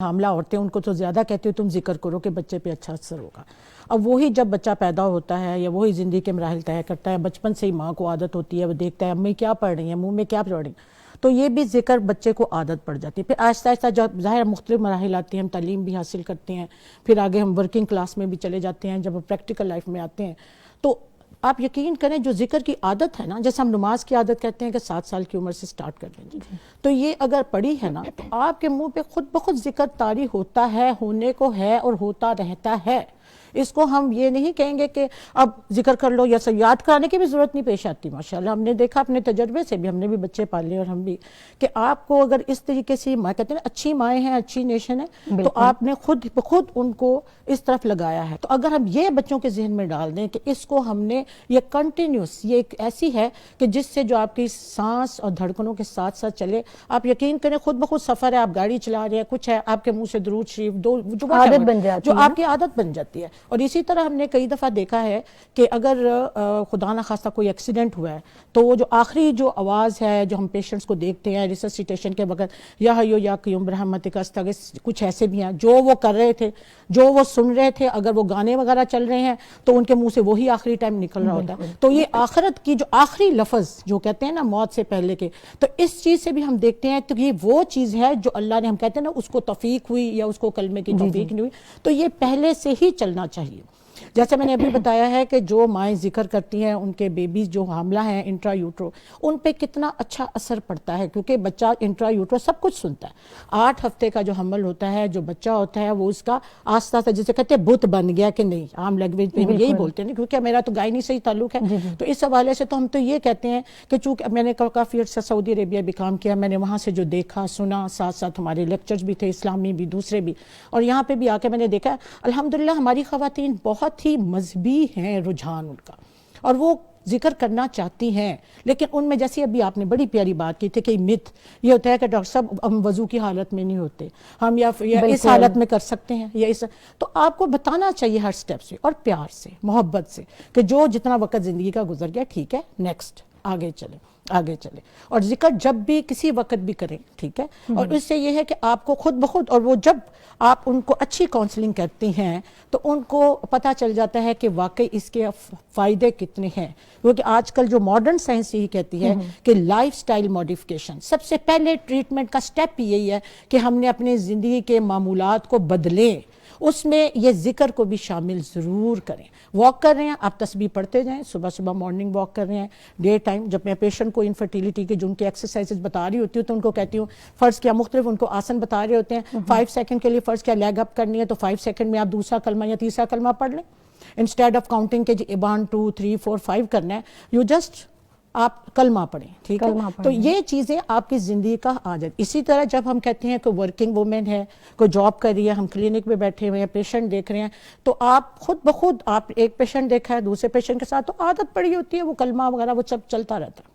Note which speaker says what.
Speaker 1: हामला औरतें उनको तो ज़्यादा कहती हो तुम जिक्र करो कि बच्चे पे अच्छा असर होगा। अब वही जब बच्चा पैदा होता है या वही ज़िंदगी के मराहिल तय करता है, बचपन से ही माँ को आदत होती है, वो देखता है अम्मी क्या पढ़ रही है, मुंह में क्या पढ़ रही, तो ये भी जिक्र बच्चे को आदत पड़ जाती है। फिर आहिस्ता आहिस्ता जब ज़ाहिर मुख्तलिफ मराहिल आती हैं, हम तालीम भी हासिल करते हैं, फिर आगे हम वर्किंग क्लास में भी चले जाते हैं, जब हम प्रैक्टिकल लाइफ में आते हैं तो आप यकीन करें जो जिक्र की आदत है ना, जैसे हम नमाज की आदत कहते हैं कि 7 साल की उम्र से स्टार्ट कर देंगे, तो ये अगर पड़ी है ना तो आपके मुंह पे खुद ब खुद जिक्र तारी होता है, होने को है और होता रहता है। इसको हम ये नहीं कहेंगे कि अब जिक्र कर लो या याद कराने की भी जरूरत नहीं पेश आती। माशाल्लाह हमने देखा अपने तजर्बे से भी, हमने भी बच्चे पाले और हम भी, कि आपको अगर इस तरीके से माँ कहते हैं अच्छी माएँ हैं, अच्छी नेशन है, तो आपने खुद खुद उनको इस तरफ लगाया है। तो अगर हम ये बच्चों के जहन में डाल दें कि इसको हमने ये कंटिन्यूस, ये एक ऐसी है कि जिससे जो आपकी सांस और धड़कनों के साथ साथ चले, आप यकीन करें खुद ब खुद सफर है, आप गाड़ी चला रहे हैं, कुछ है आपके मुंह से दुरूद शरीफ दो जो
Speaker 2: आदत बन जाती
Speaker 1: जो
Speaker 2: है,
Speaker 1: आपकी आदत बन जाती है। और इसी तरह हमने कई दफ़ा देखा है कि अगर खुदा ना खास्ता कोई एक्सीडेंट हुआ है तो वो जो आखिरी जो आवाज़ है जो हम पेशेंट्स को देखते हैं रिससिटेशन के वक्त, या हयो या क़य्यूम बिरहमतिका अस्तगीस, कुछ ऐसे भी हैं जो वो कर रहे थे, जो वो सुन रहे थे, अगर वो गाने वगैरह चल रहे हैं तो उनके मुंह से वही आखिरी टाइम निकल रहा होता है। तो ये आखिरत की जो आखिरी लफ्ज़ जो कहते हैं ना मौत से पहले के, तो इस चीज़ से भी हम देखते हैं तो ये वो चीज़ है जो अल्लाह ने, हम कहते हैं ना उसको तौफीक हुई या उसको कलमे की तौफीक नहीं हुई, तो ये पहले से ही चलना चाहिए। जैसे मैंने अभी बताया है कि जो माएँ जिक्र करती हैं उनके बेबीज जो हामला हैं इंट्रा यूट्रो, उन पे कितना अच्छा असर पड़ता है, क्योंकि बच्चा इंट्रा यूट्रो सब कुछ सुनता है। 8 हफ्ते का जो हमल होता है, जो बच्चा होता है, वो उसका आस्ता आस्ता जिसे कहते हैं बुत बन गया कि नहीं, आम लैंग्वेज में यही बोलते हैं, क्योंकि मेरा तो गायनी से ही ताल्लुक है। तो इस हवाले से तो हम तो ये कहते हैं कि चूंकि मैंने काफ़ी अर्सा सऊदी अरेबिया भी काम किया, मैंने वहाँ से जो देखा सुना, साथ साथ हमारे लेक्चर्स भी थे, इस्लामी भी दूसरे भी, और यहाँ पे भी आके मैंने देखा अल्हम्दुलिल्लाह हमारी ख़वातीन बहुत ही मजहबी हैं रुझान उनका, और वो जिक्र करना चाहती हैं, लेकिन उनमें जैसे अभी आपने बड़ी प्यारी बात की थी कि मिथ ये होता है कि डॉक्टर साहब हम वजू की हालत में नहीं होते, हम या इस हालत में कर सकते हैं या इस, तो आपको बताना चाहिए हर स्टेप से और प्यार से मोहब्बत से कि जो जितना वक्त ज़िंदगी का गुजर गया ठीक है, नेक्स्ट आगे चले आगे चले, और जिक्र जब भी किसी वक्त भी करें, ठीक है। और इससे ये है कि आपको खुद ब खुद, और वो जब आप उनको अच्छी काउंसलिंग करती हैं तो उनको पता चल जाता है कि वाकई इसके फ़ायदे कितने हैं, क्योंकि आजकल जो मॉडर्न साइंस यही कहती है कि लाइफस्टाइल मॉडिफिकेशन सबसे पहले ट्रीटमेंट का स्टेप यही है कि हमने अपनी ज़िंदगी के मामूलात को बदलें, उसमें ये जिक्र को भी शामिल ज़रूर करें। वॉक कर रहे हैं आप, तस्बीह पढ़ते जाएं, सुबह सुबह मॉर्निंग वॉक कर रहे हैं, डे टाइम। जब मैं पेशेंट को इनफर्टिलिटी के जो उनकी एक्सरसाइजेज बता रही होती हूँ तो उनको कहती हूँ फ़र्ज़ क्या, मुख्तलिफ उनको आसन बता रहे होते हैं, 5 सेकंड के लिए फ़र्ज़ क्या लेग अप करनी है तो 5 सेकंड में आप दूसरा कलमा या तीसरा कलमा पढ़ लें, इंस्टेड ऑफ काउंटिंग के 1 2 3 4 5 करना है, यू जस्ट आप कलमा पढ़ें, ठीक है। तो ये चीज़ें आपकी ज़िंदगी का आ जाती। इसी तरह जब हम कहते हैं कि वर्किंग वुमेन है, कोई जॉब कर रही है, हम क्लिनिक में बैठे हुए हैं, पेशेंट देख रहे हैं, तो आप खुद ब खुद, आप एक पेशेंट देखा है दूसरे पेशेंट के साथ तो आदत पड़ी होती है वो कलमा वगैरह वो सब चलता रहता है।